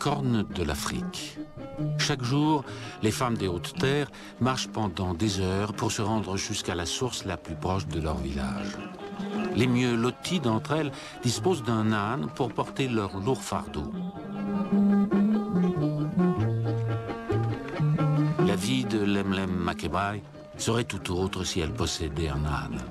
corne de l'Afrique. Chaque jour, les femmes des Hautes-Terres marchent pendant des heures pour se rendre jusqu'à la source la plus proche de leur village. Les mieux loties d'entre elles disposent d'un âne pour porter leur lourd fardeau. La vie de Lemlem Makeba serait tout autre si elle possédait un âne.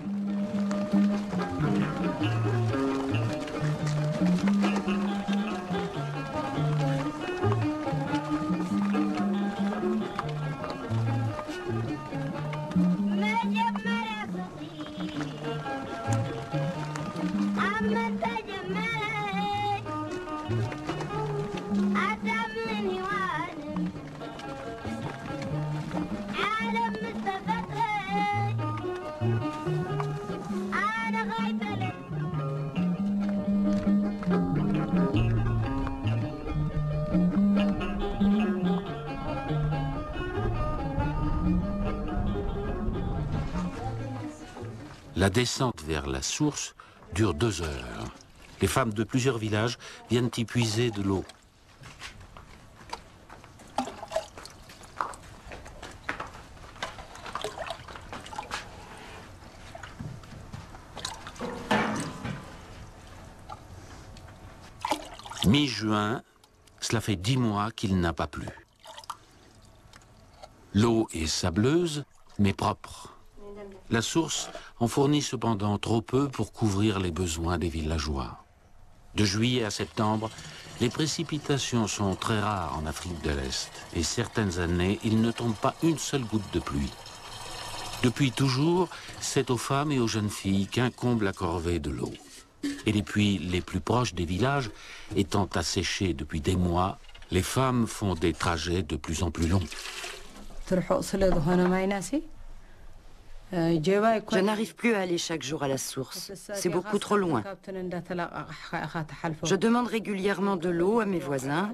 La descente vers la source dure 2 heures. Les femmes de plusieurs villages viennent y puiser de l'eau. Mi-juin, cela fait 10 mois qu'il n'a pas plu. L'eau est sableuse, mais propre. La source en fournit cependant trop peu pour couvrir les besoins des villageois. De juillet à septembre, les précipitations sont très rares en Afrique de l'Est et certaines années, il ne tombe pas une seule goutte de pluie. Depuis toujours, c'est aux femmes et aux jeunes filles qu'incombe la corvée de l'eau. Et les puits les plus proches des villages étant asséchés depuis des mois, les femmes font des trajets de plus en plus longs. Je n'arrive plus à aller chaque jour à la source. C'est beaucoup trop loin. Je demande régulièrement de l'eau à mes voisins.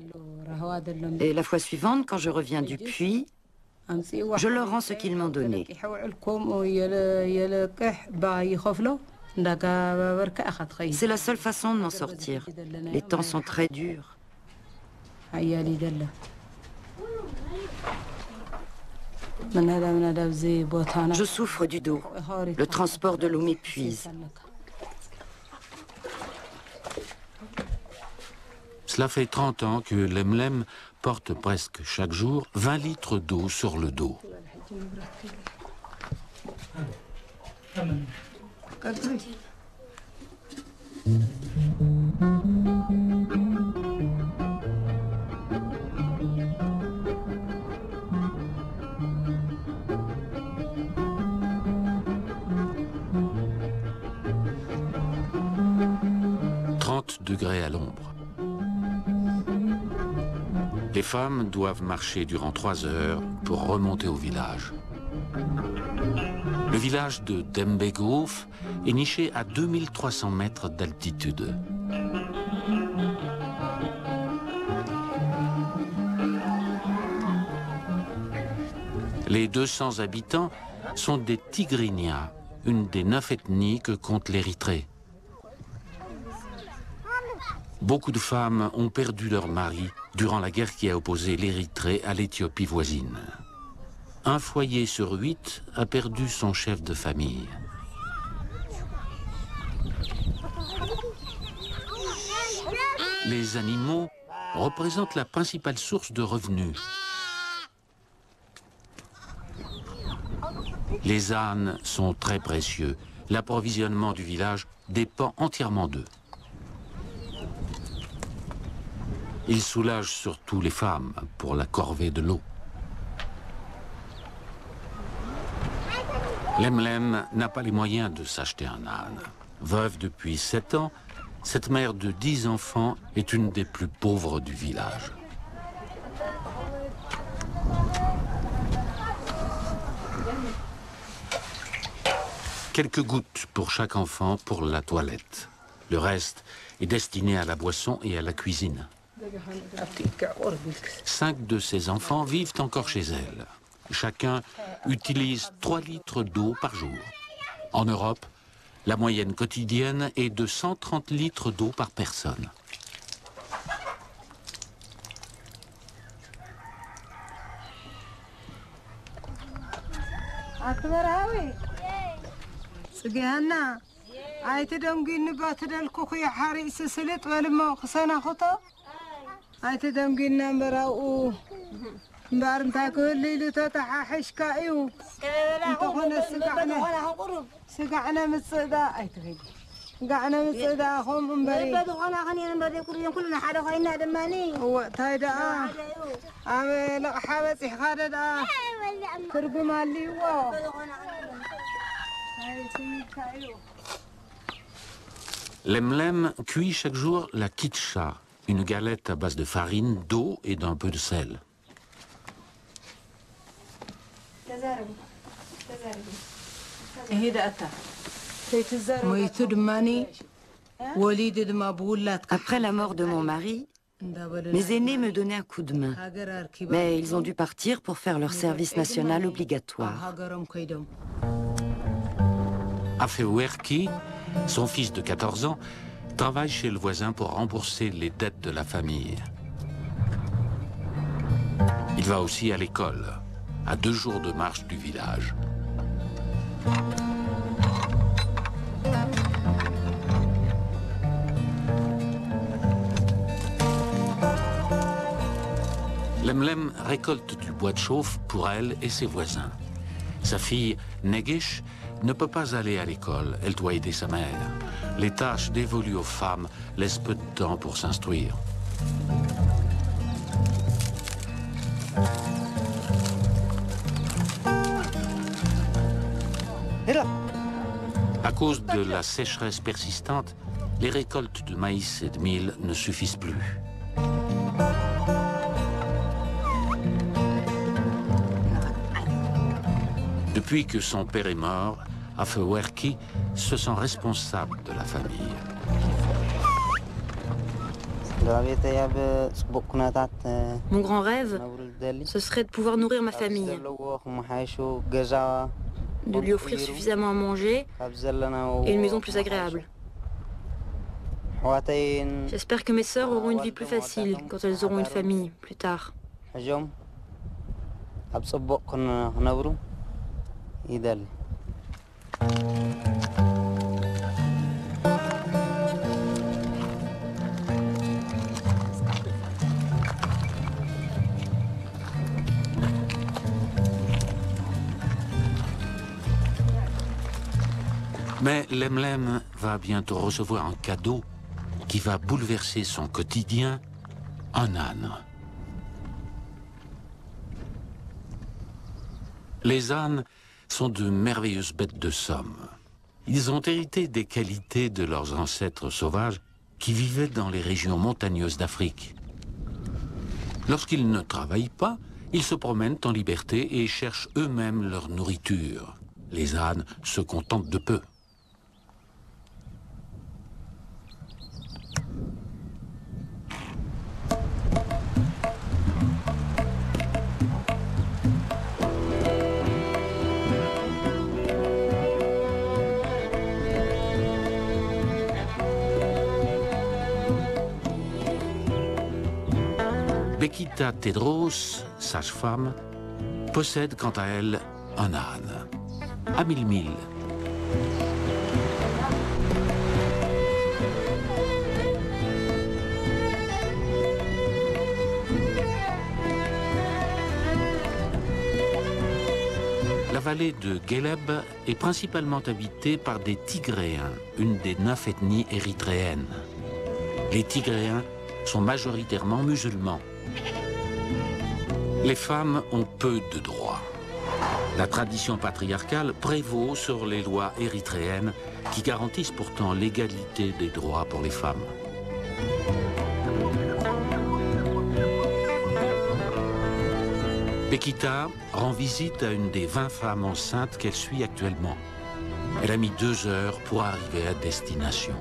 Et la fois suivante, quand je reviens du puits, je leur rends ce qu'ils m'ont donné. C'est la seule façon de m'en sortir. Les temps sont très durs. Je souffre du dos. Le transport de l'eau m'épuise. Cela fait 30 ans que Lemlem porte presque chaque jour 20 litres d'eau sur le dos. Degrés à l'ombre. Les femmes doivent marcher durant 3 heures pour remonter au village. Le village de Dembegouf est niché à 2300 mètres d'altitude. Les 200 habitants sont des Tigrinya, une des 9 ethnies que compte l'Érythrée. Beaucoup de femmes ont perdu leur mari durant la guerre qui a opposé l'Érythrée à l'Éthiopie voisine. Un foyer sur 8 a perdu son chef de famille. Les animaux représentent la principale source de revenus. Les ânes sont très précieux. L'approvisionnement du village dépend entièrement d'eux. Ils soulagent surtout les femmes pour la corvée de l'eau. Lemlem n'a pas les moyens de s'acheter un âne. Veuve depuis 7 ans, cette mère de 10 enfants est une des plus pauvres du village. Quelques gouttes pour chaque enfant pour la toilette. Le reste est destiné à la boisson et à la cuisine. 5 de ses enfants vivent encore chez elle. Chacun utilise 3 litres d'eau par jour. En Europe, la moyenne quotidienne est de 130 litres d'eau par personne. أتبرهاوي سجيهنا عايت دمجي نبات الكوخي حارس سلت ولما خسنا خطا عايت دمجي نمراو بارنتا كل ليلة تتححش كايو انتخونا سقعنا متصدا ايتغيب قعنا متصدا خوم انبري بدخنا خني انبري كلنا حدا خينا دماني هو تايدا عامل حابس حاددا كرب مالي وا Lemlem cuit chaque jour la kitcha, une galette à base de farine, d'eau et d'un peu de sel. Après la mort de mon mari, mes aînés me donnaient un coup de main, mais ils ont dû partir pour faire leur service national obligatoire. Afewerki, son fils de 14 ans, travaille chez le voisin pour rembourser les dettes de la famille. Il va aussi à l'école, à 2 jours de marche du village. Lemlem récolte du bois de chauffe pour elle et ses voisins. Sa fille, Negish, ne peut pas aller à l'école, elle doit aider sa mère. Les tâches dévolues aux femmes laissent peu de temps pour s'instruire. À cause de la sécheresse persistante, les récoltes de maïs et de mil ne suffisent plus. Depuis que son père est mort, Afewerki se sent responsable de la famille. Mon grand rêve, ce serait de pouvoir nourrir ma famille, de lui offrir suffisamment à manger et une maison plus agréable. J'espère que mes sœurs auront une vie plus facile quand elles auront une famille plus tard. Mais Lemlem va bientôt recevoir un cadeau qui va bouleverser son quotidien, un âne. Les ânes sont de merveilleuses bêtes de somme. Ils ont hérité des qualités de leurs ancêtres sauvages qui vivaient dans les régions montagneuses d'Afrique. Lorsqu'ils ne travaillent pas, ils se promènent en liberté et cherchent eux-mêmes leur nourriture. Les ânes se contentent de peu. Bekita Tedros, sage-femme, possède quant à elle un âne, Amilmil. La vallée de Geleb est principalement habitée par des Tigréens, une des 9 ethnies érythréennes. Les Tigréens sont majoritairement musulmans. Les femmes ont peu de droits. La tradition patriarcale prévaut sur les lois érythréennes qui garantissent pourtant l'égalité des droits pour les femmes. Bekita rend visite à une des 20 femmes enceintes qu'elle suit actuellement. Elle a mis 2 heures pour arriver à destination.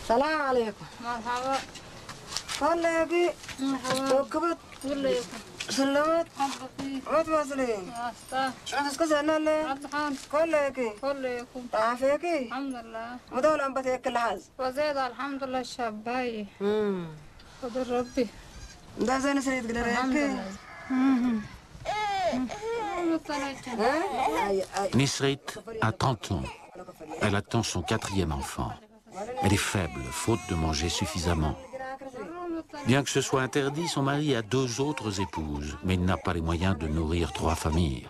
السلام عليكم. مرحبا. والله يا بي. ركبت. سلمت ما تواصلي شو تسكت أنا كلكي تعافيكي الحمد لله مدول أم بتيك كل حاز وزيد الحمد لله الشباي قدر ربي ده زين سريت قدر ياكي Nisrit a 30 ans. Elle attend son 4e enfant. Elle est faible, faute de manger suffisamment. Bien que ce soit interdit, son mari a 2 autres épouses, mais il n'a pas les moyens de nourrir 3 familles.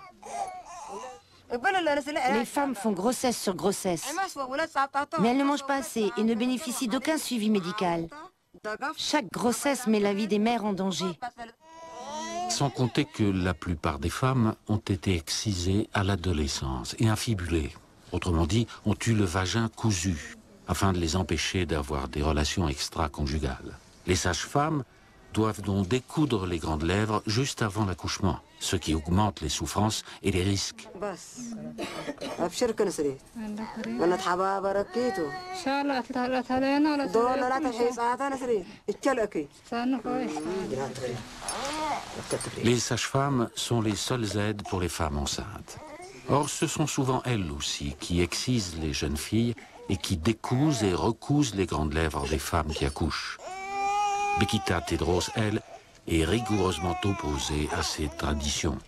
Les femmes font grossesse sur grossesse, mais elles ne mangent pas assez et ne bénéficient d'aucun suivi médical. Chaque grossesse met la vie des mères en danger. Sans compter que la plupart des femmes ont été excisées à l'adolescence et infibulées. Autrement dit, ont eu le vagin cousu, afin de les empêcher d'avoir des relations extra-conjugales. Les sages-femmes doivent donc découdre les grandes lèvres juste avant l'accouchement, ce qui augmente les souffrances et les risques. Les sages-femmes sont les seules aides pour les femmes enceintes. Or, ce sont souvent elles aussi qui excisent les jeunes filles et qui décousent et recousent les grandes lèvres des femmes qui accouchent. Bekita Tedros, elle, est rigoureusement opposée à ces traditions.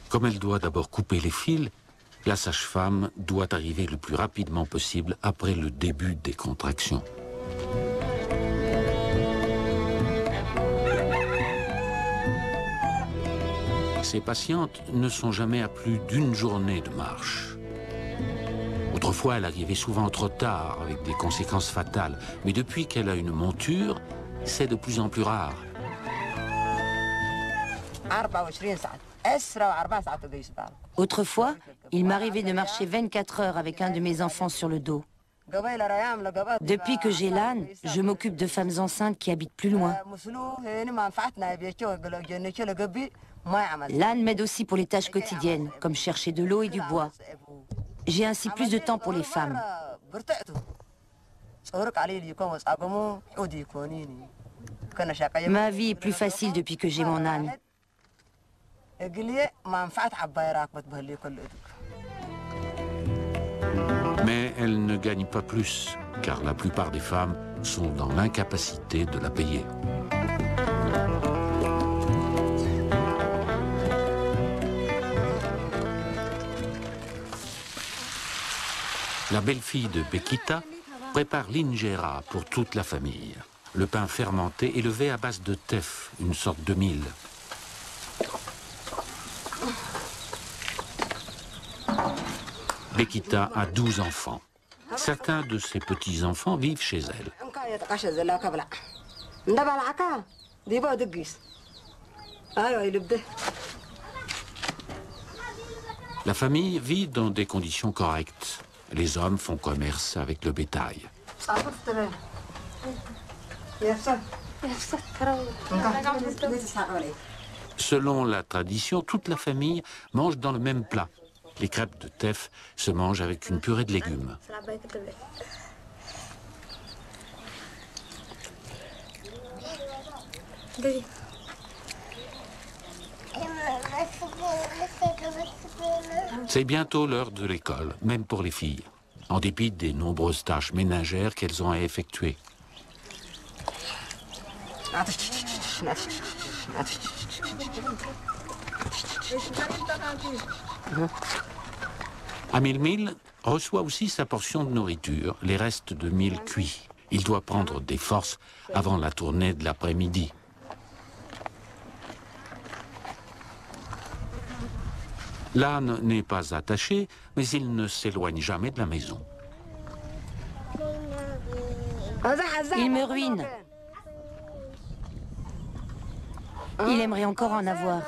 Comme elle doit d'abord couper les fils, la sage-femme doit arriver le plus rapidement possible après le début des contractions. Ces patientes ne sont jamais à plus d'1 journée de marche. Autrefois, elle arrivait souvent trop tard, avec des conséquences fatales. Mais depuis qu'elle a une monture, c'est de plus en plus rare. Autrefois, il m'arrivait de marcher 24 heures avec un de mes enfants sur le dos. Depuis que j'ai l'âne, je m'occupe de femmes enceintes qui habitent plus loin. L'âne m'aide aussi pour les tâches quotidiennes, comme chercher de l'eau et du bois. J'ai ainsi plus de temps pour les femmes. Ma vie est plus facile depuis que j'ai mon âne. Mais elle ne gagne pas plus, car la plupart des femmes sont dans l'incapacité de la payer. La belle-fille de Bekita prépare l'injera pour toute la famille. Le pain fermenté est levé à base de teff, une sorte de mil. Bekita a 12 enfants. Certains de ses petits-enfants vivent chez elle. La famille vit dans des conditions correctes. Les hommes font commerce avec le bétail. Selon la tradition, toute la famille mange dans le même plat. Les crêpes de teff se mangent avec une purée de légumes. C'est bientôt l'heure de l'école, même pour les filles, en dépit des nombreuses tâches ménagères qu'elles ont à effectuer. Amil Mil reçoit aussi sa portion de nourriture, les restes de mil cuit. Il doit prendre des forces avant la tournée de l'après-midi. L'âne n'est pas attaché, mais il ne s'éloigne jamais de la maison. Il me ruine. Il aimerait encore en avoir.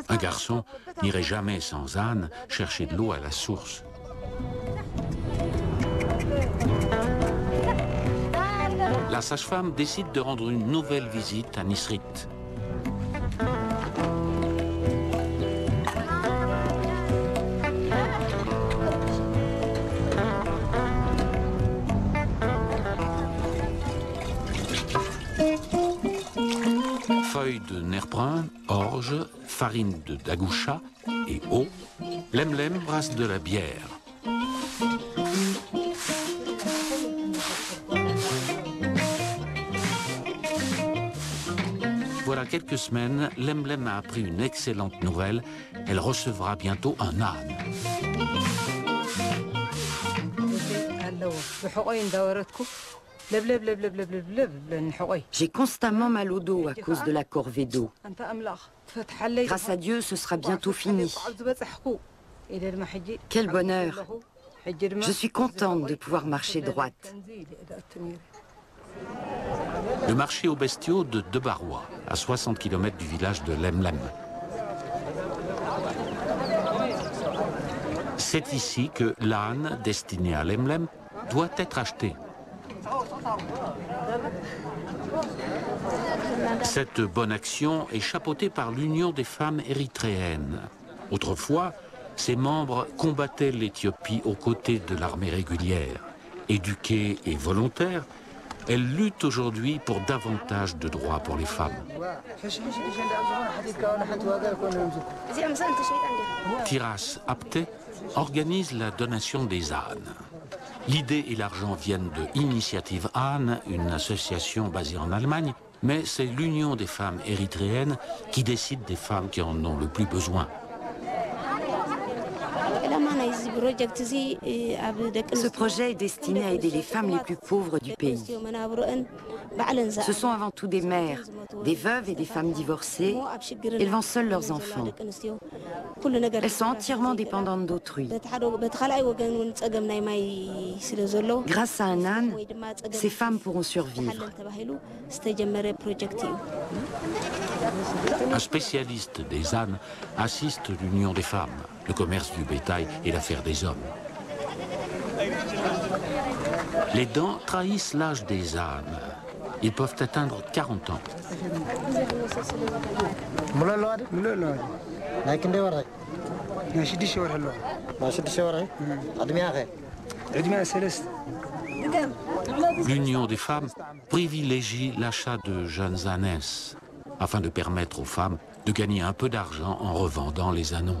Un garçon n'irait jamais sans âne chercher de l'eau à la source. la sage-femme décide de rendre une nouvelle visite à Nisrit. Feuilles de nerf brun, orge, farine de dagoucha et eau, Lemlem brasse de la bière. Voilà quelques semaines, Lemlem a appris une excellente nouvelle. Elle recevra bientôt un âne. J'ai constamment mal au dos à cause de la corvée d'eau. Grâce à Dieu, ce sera bientôt fini. Quel bonheur! Je suis contente de pouvoir marcher droite. Le marché aux bestiaux de Debarois, à 60 km du village de Lemlem. C'est ici que l'âne destiné à Lemlem doit être acheté. Cette bonne action est chapeautée par l'Union des femmes érythréennes. Autrefois, ses membres combattaient l'Éthiopie aux côtés de l'armée régulière. Éduquées et volontaires, elles luttent aujourd'hui pour davantage de droits pour les femmes. Tiras Apte organise la donation des ânes. L'idée et l'argent viennent de Initiative Âne, une association basée en Allemagne, mais c'est l'Union des femmes érythréennes qui décide des femmes qui en ont le plus besoin. Ce projet est destiné à aider les femmes les plus pauvres du pays. Ce sont avant tout des mères, des veuves et des femmes divorcées, élevant seules leurs enfants. Elles sont entièrement dépendantes d'autrui. Grâce à un âne, ces femmes pourront survivre. Un spécialiste des ânes assiste l'Union des femmes, le commerce du bétail et l'affaire des hommes. Les dents trahissent l'âge des ânes. Ils peuvent atteindre 40 ans. L'Union des femmes privilégie l'achat de jeunes ânesses afin de permettre aux femmes de gagner un peu d'argent en revendant les ânons.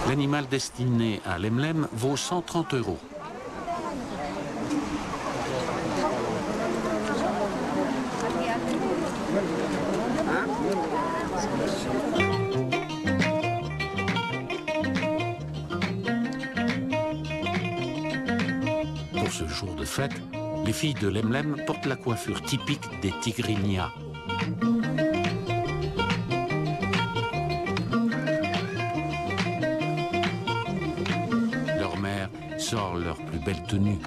L'animal destiné à Lemlem vaut 130 €. Pour ce jour de fête, les filles de Lemlem portent la coiffure typique des Tigrinya. Leur mère sort leur plus belle tenue.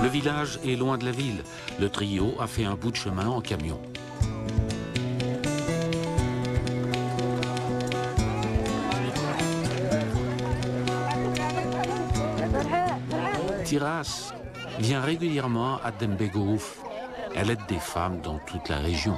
Le village est loin de la ville. Le trio a fait un bout de chemin en camion. Tiras vient régulièrement à Dembegouf. Elle aide des femmes dans toute la région.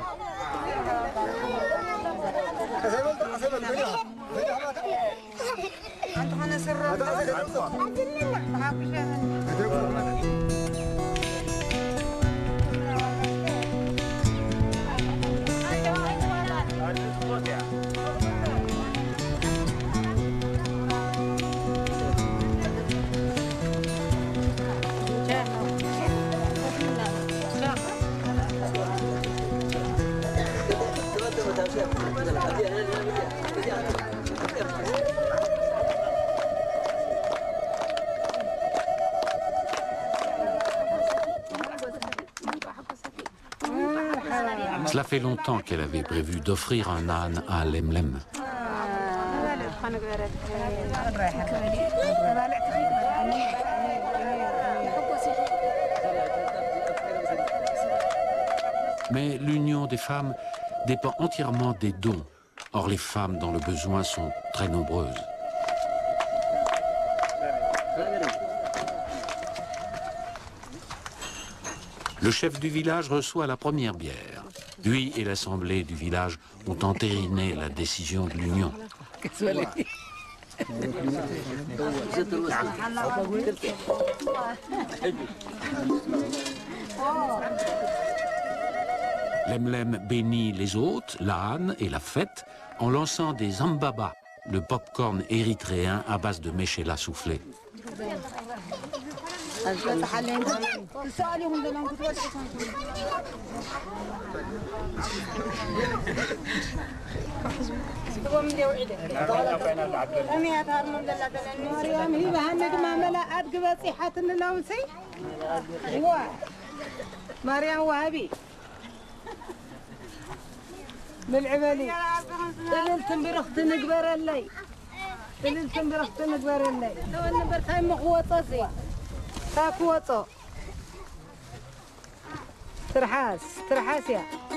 Cela fait longtemps qu'elle avait prévu d'offrir un âne à Lemlem. Mais l'union des femmes dépend entièrement des dons. Or, les femmes dans le besoin sont très nombreuses. Le chef du village reçoit la première bière. Lui et l'assemblée du village ont entériné la décision de l'union. Lemlem bénit les hôtes, l'âne et la fête en lançant des ambaba, le pop-corn érythréen à base de méchéla soufflé. بالعبالي تللتم برخت نقبر اللي تللتم برخت نقبر اللي لو ان برخاي مقوطه زي تاكوطه ترحاس يا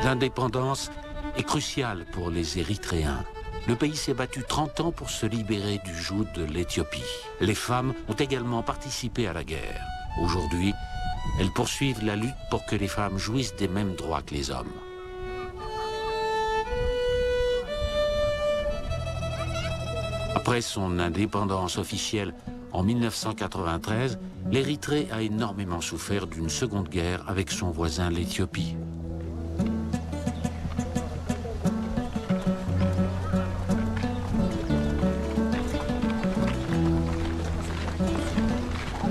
L'indépendance est cruciale pour les Érythréens. Le pays s'est battu 30 ans pour se libérer du joug de l'Éthiopie. Les femmes ont également participé à la guerre. Aujourd'hui, elles poursuivent la lutte pour que les femmes jouissent des mêmes droits que les hommes. Après son indépendance officielle en 1993, l'Érythrée a énormément souffert d'une seconde guerre avec son voisin l'Éthiopie.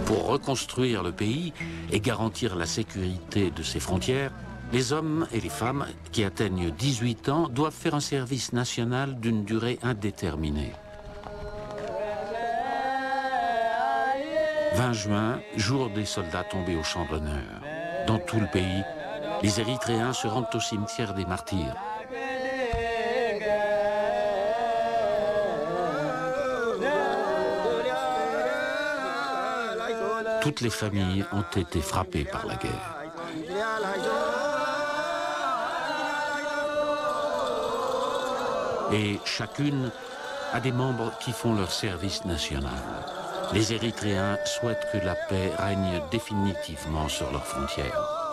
Pour reconstruire le pays et garantir la sécurité de ses frontières, les hommes et les femmes qui atteignent 18 ans doivent faire un service national d'une durée indéterminée. 20 juin, jour des soldats tombés au champ d'honneur. Dans tout le pays, les Érythréens se rendent au cimetière des martyrs. Toutes les familles ont été frappées par la guerre. Et chacune a des membres qui font leur service national. Les Érythréens souhaitent que la paix règne définitivement sur leurs frontières.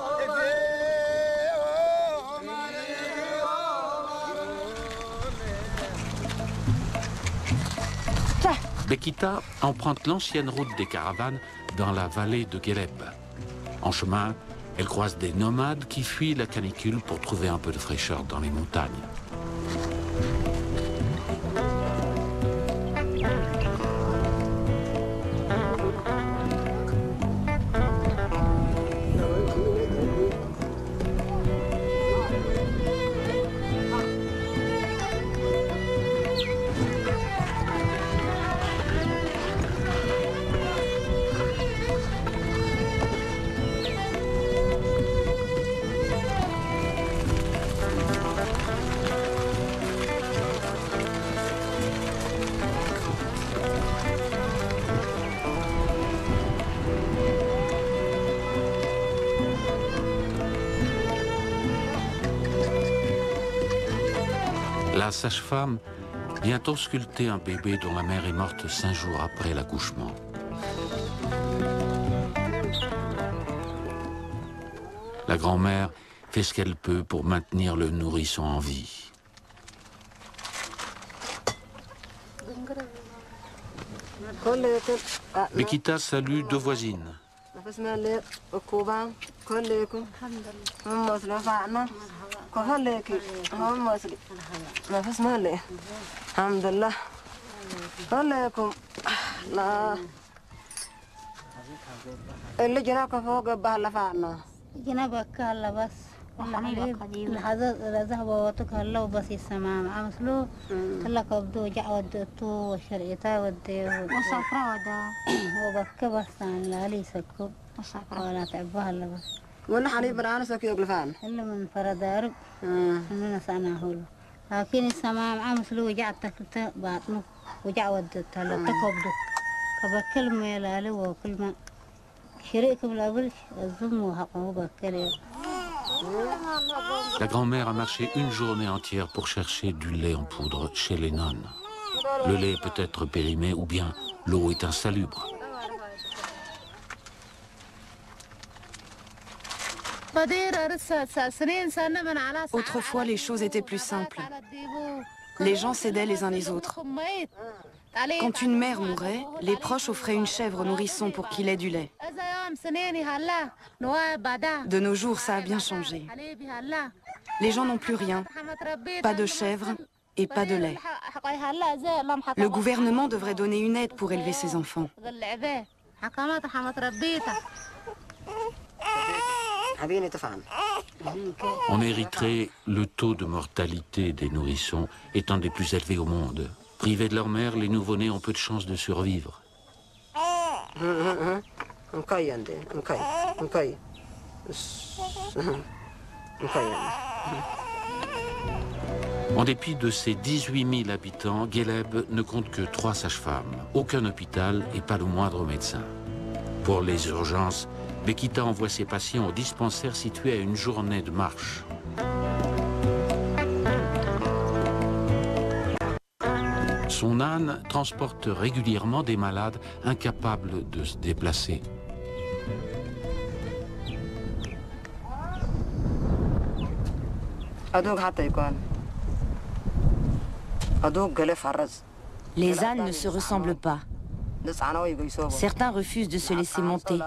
Bekita emprunte l'ancienne route des caravanes dans la vallée de Guéleb. En chemin, elle croise des nomades qui fuient la canicule pour trouver un peu de fraîcheur dans les montagnes. La sage-femme vient ausculter un bébé dont la mère est morte 5 jours après l'accouchement. La grand-mère fait ce qu'elle peut pour maintenir le nourrisson en vie. Bekita salue 2 voisines. ذهب وطك الله بس السماء عمسلو كلا كبدو جع ودتو وشريتا وديه وصفرا ودا وبك بس لا لي سكو ولا تعبها الله بس ولا حني برانا سكيو قلفان إلا من فردارب إننا سناهول لكن السماء عمسلو جع تكلت باطنه وجع ودتها لا تكبدو كبكل ما لا له وكل شريكم لا بلش الزم وحقه بكل. La grand-mère a marché une journée entière pour chercher du lait en poudre chez les nonnes. Le lait peut être périmé ou bien l'eau est insalubre. Autrefois, les choses étaient plus simples. Les gens s'aidaient les uns les autres. Quand une mère mourait, les proches offraient une chèvre au nourrisson pour qu'il ait du lait. De nos jours, ça a bien changé. Les gens n'ont plus rien, pas de chèvre et pas de lait. Le gouvernement devrait donner une aide pour élever ses enfants. En Érythrée, le taux de mortalité des nourrissons est un des plus élevés au monde. Privés de leur mère, les nouveau-nés ont peu de chances de survivre. En dépit de ses 18 000 habitants, Guéleb ne compte que 3 sages-femmes, aucun hôpital et pas le moindre médecin. Pour les urgences, Bekita envoie ses patients au dispensaire situé à une journée de marche. Son âne transporte régulièrement des malades incapables de se déplacer. Les ânes ne se ressemblent pas. Certains refusent de se laisser monter.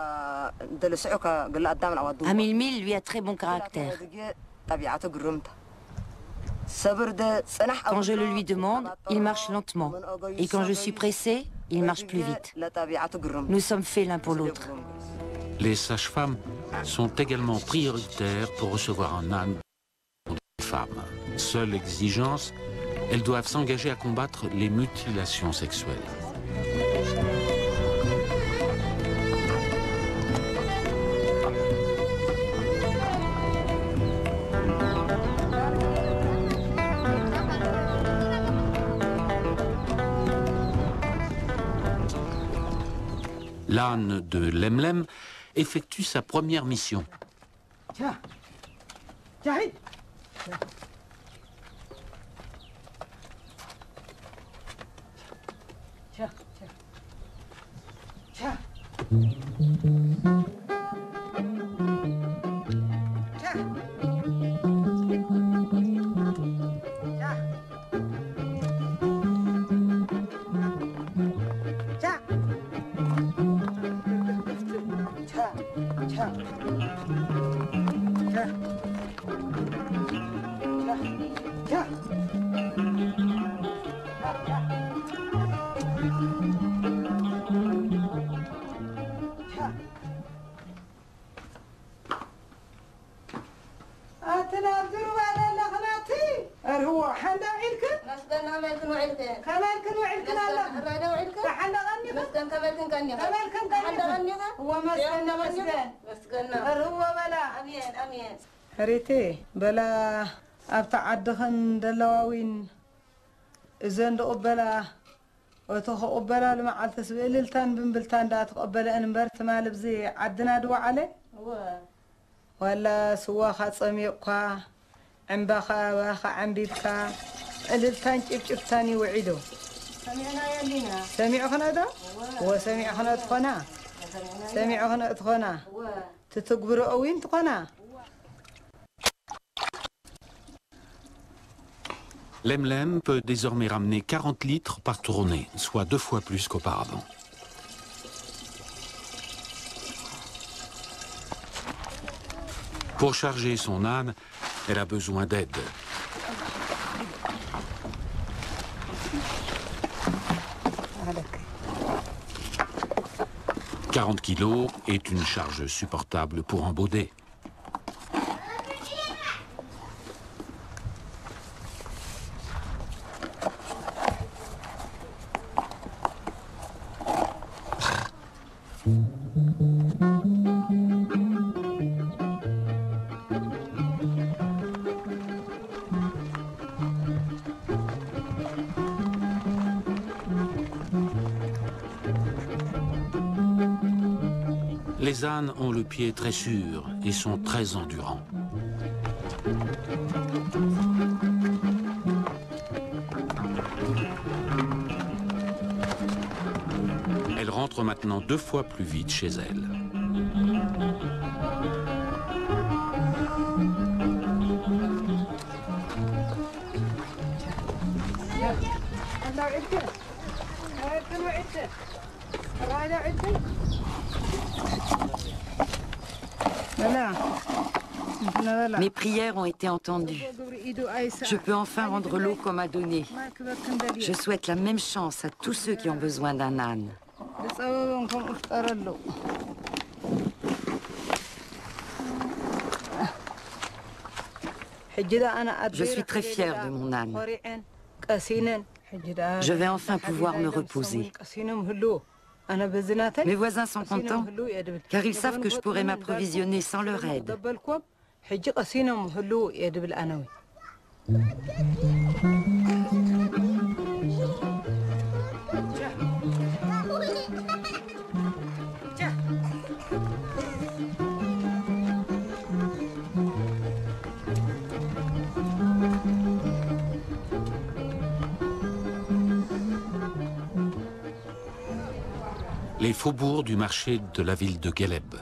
Amilmil, lui, a très bon caractère. Quand je le lui demande, il marche lentement. Et quand je suis pressée, il marche plus vite. Nous sommes faits l'un pour l'autre. Les sages-femmes sont également prioritaires pour recevoir un âne pour des femmes. Seule exigence, elles doivent s'engager à combattre les mutilations sexuelles. L'âne de Lemlem effectue sa première mission. هريتي بلا أبتعدخن دلواوين إذن دقبلا وتقبلا لما على تسويل التان بنبلتان دا تقبلا أن مبرت مال بزي عدنا دوا عليه ولا سواخا صميقا عمباخا واخا عمبيبكا Lemlem peut désormais ramener 40 litres par tournée, soit 2 fois plus qu'auparavant. Pour charger son âne, elle a besoin d'aide. « 40 kilos est une charge supportable pour un baudet. Les ânes ont le pied très sûr et sont très endurants. Elle rentre maintenant 2 fois plus vite chez elle. Mes prières ont été entendues. Je peux enfin rendre l'eau qu'on m'a donnée. Je souhaite la même chance à tous ceux qui ont besoin d'un âne. Je suis très fière de mon âne. Je vais enfin pouvoir me reposer. Mes voisins sont contents, car ils savent que je pourrai m'approvisionner sans leur aide. Les faubourgs du marché de la ville de Gueleb.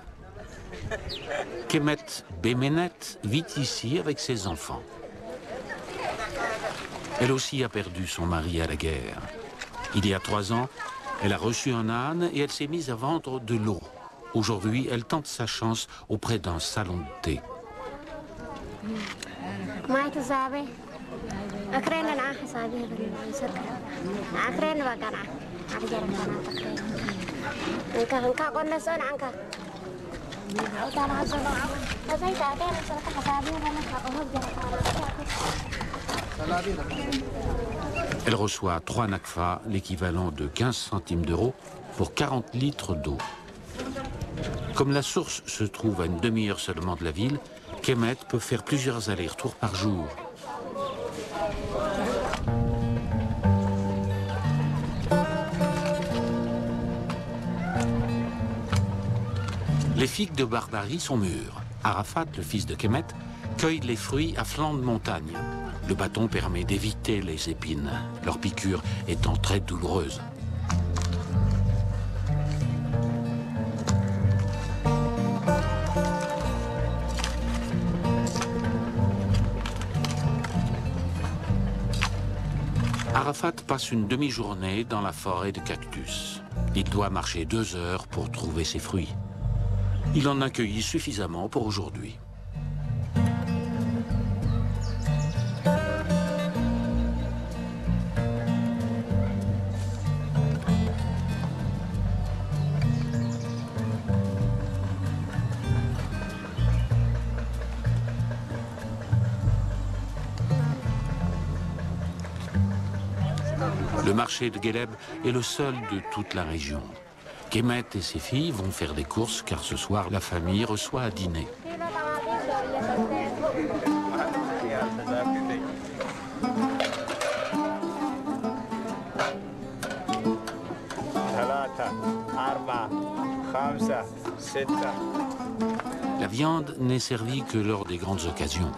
Kemet Bemenet vit ici avec ses enfants. Elle aussi a perdu son mari à la guerre. Il y a 3 ans, elle a reçu un âne et elle s'est mise à vendre de l'eau. Aujourd'hui, elle tente sa chance auprès d'un salon de thé. Elle reçoit 3 nakfa, l'équivalent de 15 centimes d'euros, pour 40 litres d'eau. Comme la source se trouve à une demi-heure seulement de la ville, Kemet peut faire plusieurs allers-retours par jour. Les figues de Barbarie sont mûres. Arafat, le fils de Kemet, cueille les fruits à flanc de montagne. Le bâton permet d'éviter les épines, leur piqûre étant très douloureuse. Arafat passe une demi-journée dans la forêt de cactus. Il doit marcher 2 heures pour trouver ses fruits. Il en a cueilli suffisamment pour aujourd'hui. Le marché de Gueleb est le seul de toute la région. Kemet et ses filles vont faire des courses car ce soir la famille reçoit à dîner. La viande n'est servie que lors des grandes occasions.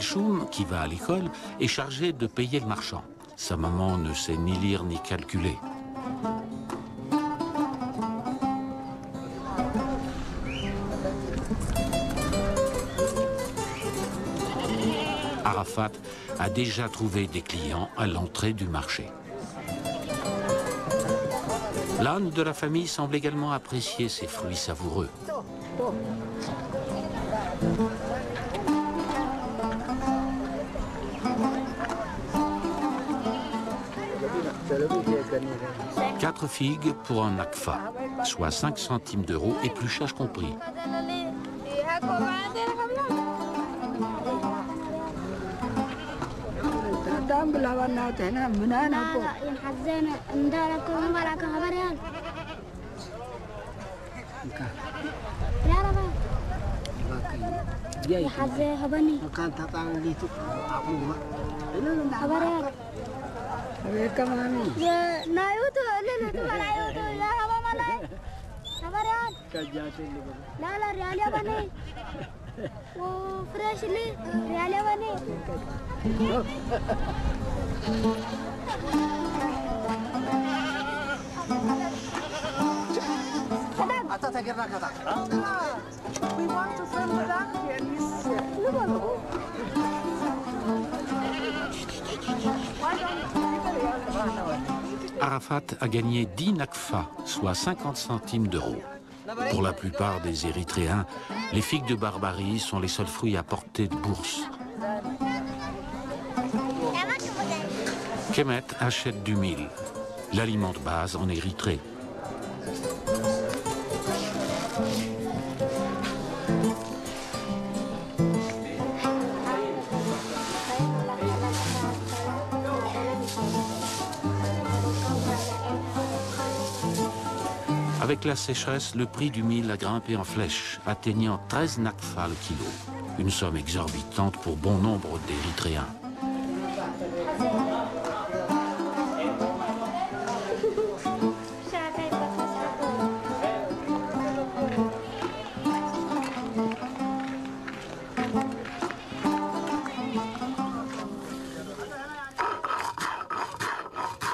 Nachoum, qui va à l'école, est chargée de payer le marchand. Sa maman ne sait ni lire ni calculer. Arafat a déjà trouvé des clients à l'entrée du marché. L'âne de la famille semble également apprécier ces fruits savoureux. Quatre figues pour un nakfa, soit 5 centimes d'euros et plus cher compris. Arafat a gagné 10 nakfa, soit 50 centimes d'euros. Pour la plupart des Érythréens, les figues de Barbarie sont les seuls fruits à portée de bourse. Kemet achète du mil, l'aliment de base en Érythrée. Avec la sécheresse, le prix du mil a grimpé en flèche, atteignant 13 nakfa le kilo. Une somme exorbitante pour bon nombre d'Érythréens.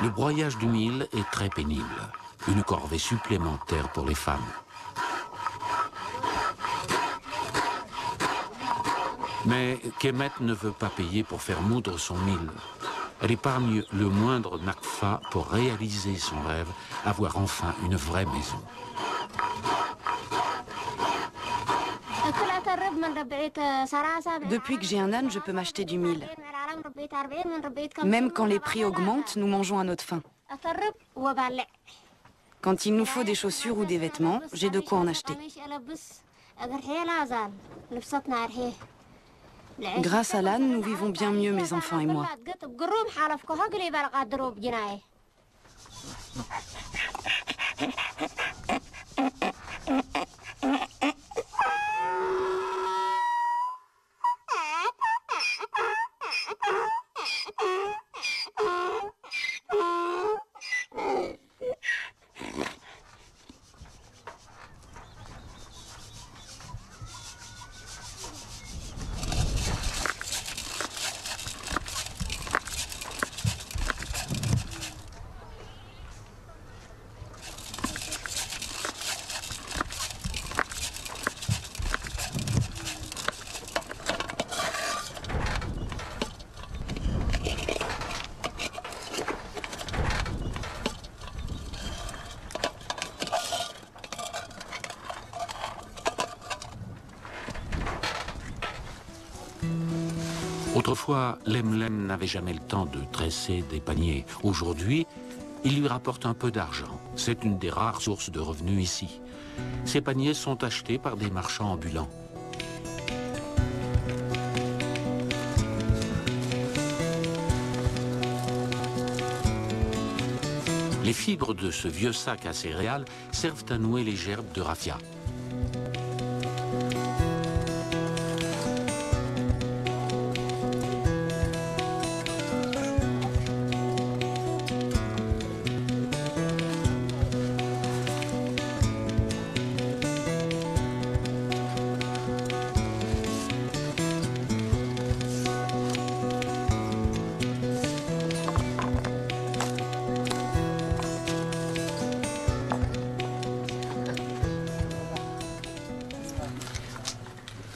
Le broyage du mil est très pénible. Une corvée supplémentaire pour les femmes. Mais Kemet ne veut pas payer pour faire moudre son mil. Elle épargne le moindre nakfa pour réaliser son rêve, avoir enfin une vraie maison. Depuis que j'ai un âne, je peux m'acheter du mil. Même quand les prix augmentent, nous mangeons à notre faim. Quand il nous faut des chaussures ou des vêtements, j'ai de quoi en acheter. Grâce à l'âne, nous vivons bien mieux, mes enfants et moi. Autrefois, Lemlem n'avait jamais le temps de tresser des paniers. Aujourd'hui, il lui rapporte un peu d'argent. C'est une des rares sources de revenus ici. Ces paniers sont achetés par des marchands ambulants. Les fibres de ce vieux sac à céréales servent à nouer les gerbes de raffia.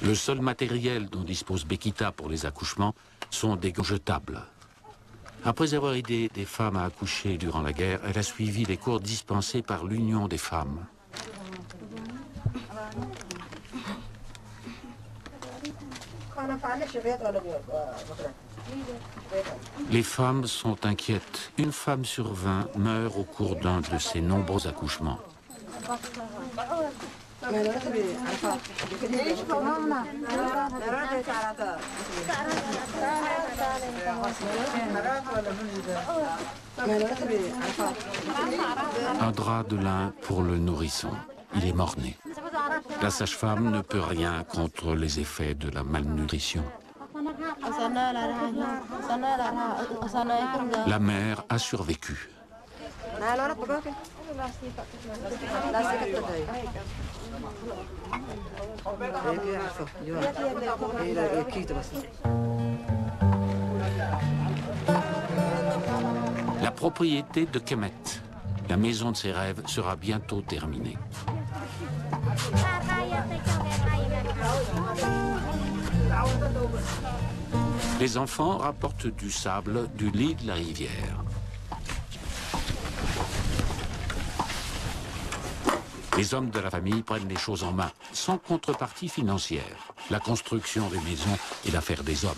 Le seul matériel dont dispose Bekita pour les accouchements sont des gants jetables. Après avoir aidé des femmes à accoucher durant la guerre, elle a suivi les cours dispensés par l'Union des femmes. Les femmes sont inquiètes. Une femme sur 20 meurt au cours d'un de ces nombreux accouchements. Un drap de lin pour le nourrisson. Il est mort-né. La sage-femme ne peut rien contre les effets de la malnutrition. La mère a survécu. La propriété de Kemet, la maison de ses rêves, sera bientôt terminée. Les enfants rapportent du sable du lit de la rivière. Les hommes de la famille prennent les choses en main, sans contrepartie financière. La construction des maisons est l'affaire des hommes.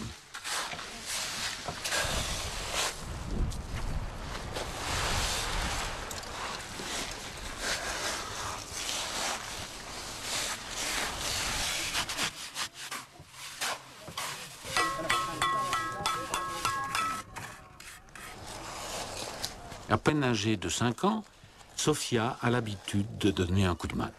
À peine âgée de 5 ans, Sofia a l'habitude de donner un coup de main.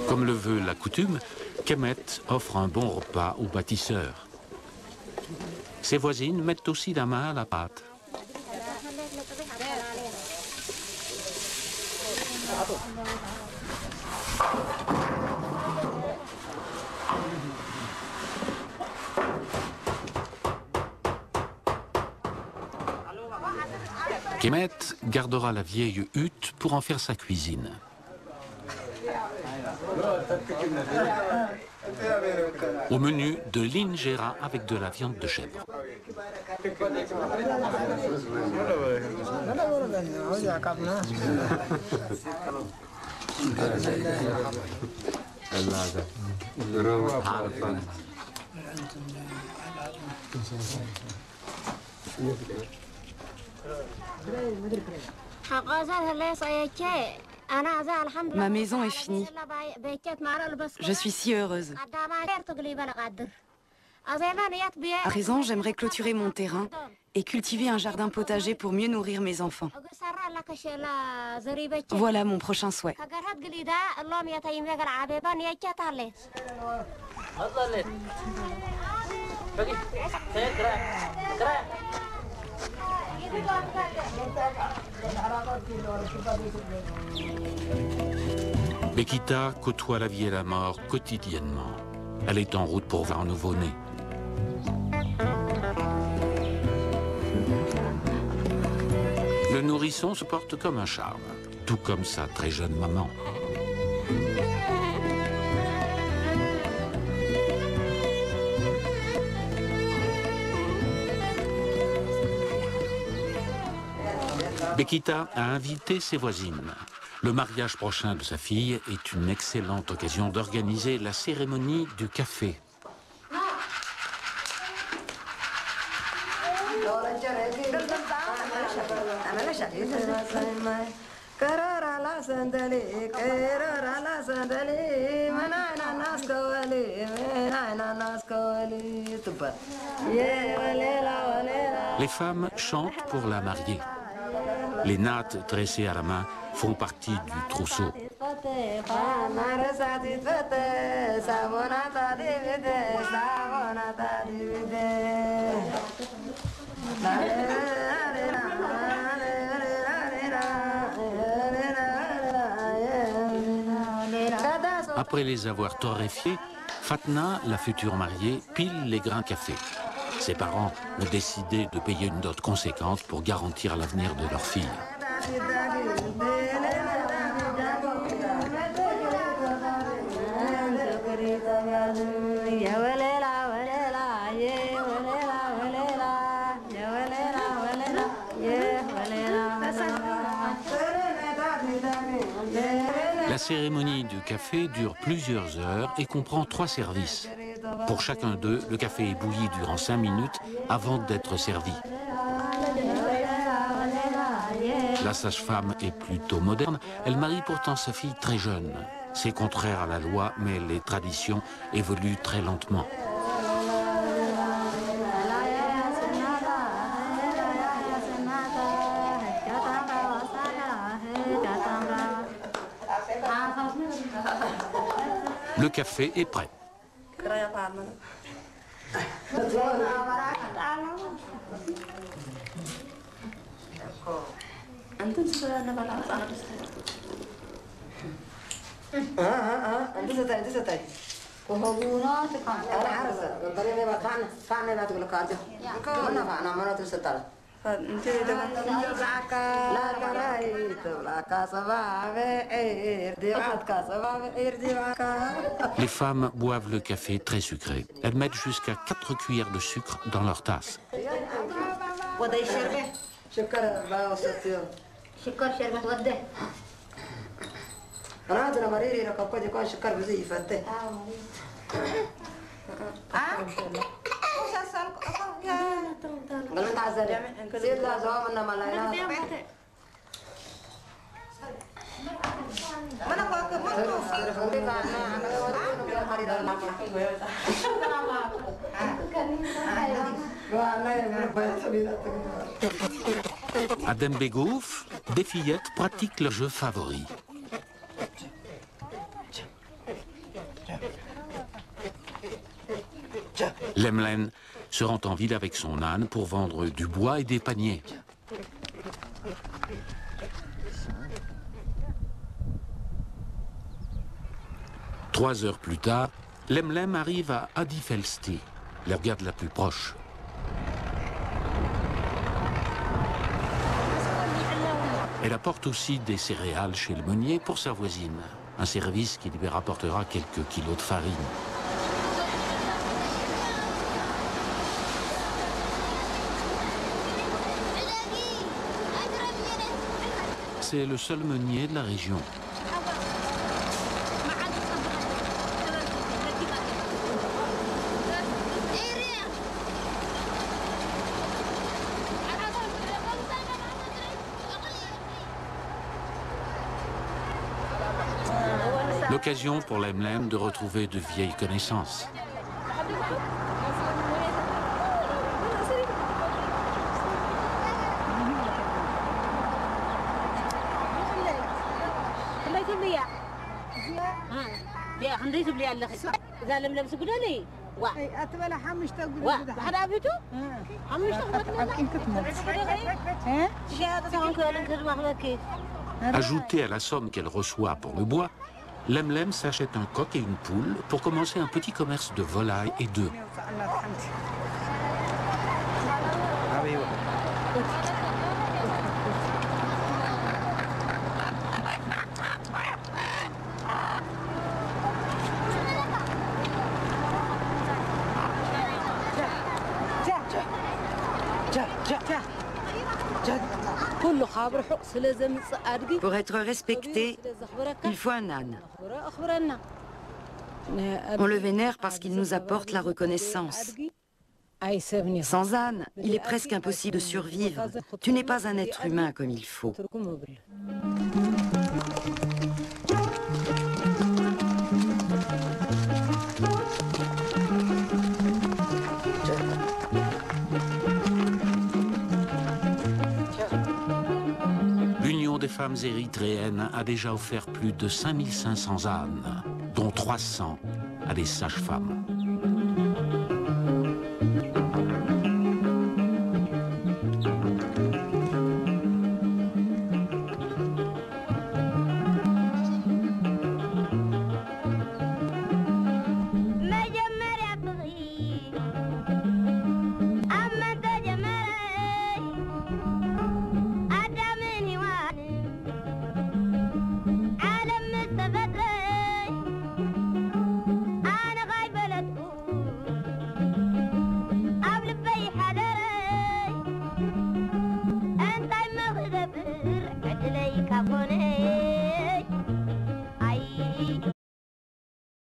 Comme le veut la coutume, Kemet offre un bon repas aux bâtisseurs. Ses voisines mettent aussi la main à la pâte. Kemet gardera la vieille hutte pour en faire sa cuisine. Au menu, de l'injera avec de la viande de chèvre. Ma maison est finie. Je suis si heureuse. À présent, j'aimerais clôturer mon terrain et cultiver un jardin potager pour mieux nourrir mes enfants. Voilà mon prochain souhait. Bekita côtoie la vie et la mort quotidiennement. Elle est en route pour voir un nouveau-né. Le nourrisson se porte comme un charme, tout comme sa très jeune maman. Bekita a invité ses voisines. Le mariage prochain de sa fille est une excellente occasion d'organiser la cérémonie du café. Les femmes chantent pour la mariée. Les nattes dressées à la main font partie du trousseau. Après les avoir torréfiés, Fatna, la future mariée, pile les grains café. Ses parents ont décidé de payer une dot conséquente pour garantir l'avenir de leur fille. La cérémonie du café dure plusieurs heures et comprend 3 services. Pour chacun d'eux, le café est bouilli durant 5 minutes avant d'être servi. La sage-femme est plutôt moderne, elle marie pourtant sa fille très jeune. C'est contraire à la loi, mais les traditions évoluent très lentement. Le café est prêt. Les femmes boivent le café très sucré. Elles mettent jusqu'à 4 cuillères de sucre dans leur tasse. À Dembegouf, des fillettes pratiquent leur jeu favori. Lemlen se rend en ville avec son âne pour vendre du bois et des paniers. Trois heures plus tard, Lemlem arrive à Adifelsti, leur garde la plus proche. Elle apporte aussi des céréales chez le meunier pour sa voisine, un service qui lui rapportera quelques kilos de farine. C'est le seul meunier de la région. L'occasion pour Lemlem de retrouver de vieilles connaissances. Ajoutée à la somme qu'elle reçoit pour le bois, Lemlem s'achète un coq et une poule pour commencer un petit commerce de volailles et d'œufs. Pour être respecté, il faut un âne. On le vénère parce qu'il nous apporte la reconnaissance. Sans âne, il est presque impossible de survivre. Tu n'es pas un être humain comme il faut. L'Union des femmes érythréennes a déjà offert plus de 5500 ânes, dont 300 à des sages-femmes.